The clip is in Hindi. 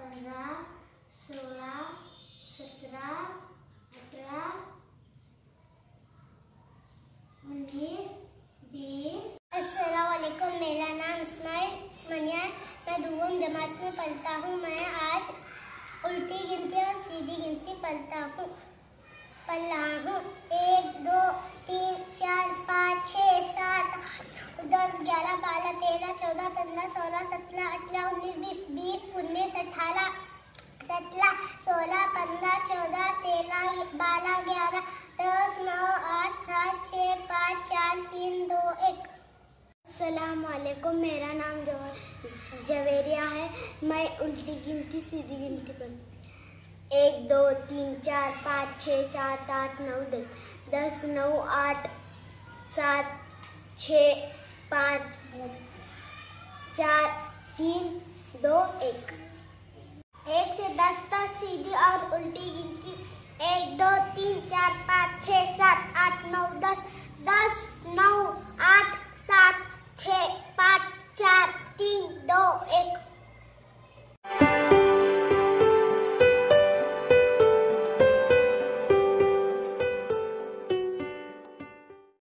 15, 16, 17, 18, 19, 20। अस्सलाम वालेकुम, मेरा नाम इस्माइल मनिया, मैं दुगुम जमात में पढ़ता हूँ। मैं आज उल्टी गिनती और सीधी गिनती पढ़ रहा हूँ। 1, 2, 3, 4, 5, 6, 7, 8, 9, 10, 11, 12, 13, 14, 15, 16, 17, 18, 19, 20, 19, 18, 17, 16, 15, 14, 13, 12, 11, 10, 9, 8, 7, 6, 5, 4, 3, 2, 1। अस्सलाम वालेकुम, मेरा नाम जवेरिया है। मैं उल्टी गिनती सीधी गिनती पढ़ती। 1, 2, 3, 4, 5, 6, 7, 8, 9, 10, 10, 9, 8, 7, 6, 5, 4, 3, 2, 1। 1 से 10 तक सीधी और उल्टी गिनती। 1, 2, 3, 4, 5, 6, 7, 8, 9, 10, 10, 9, 8, 7, 6, 5, 4, 3, 2, 1।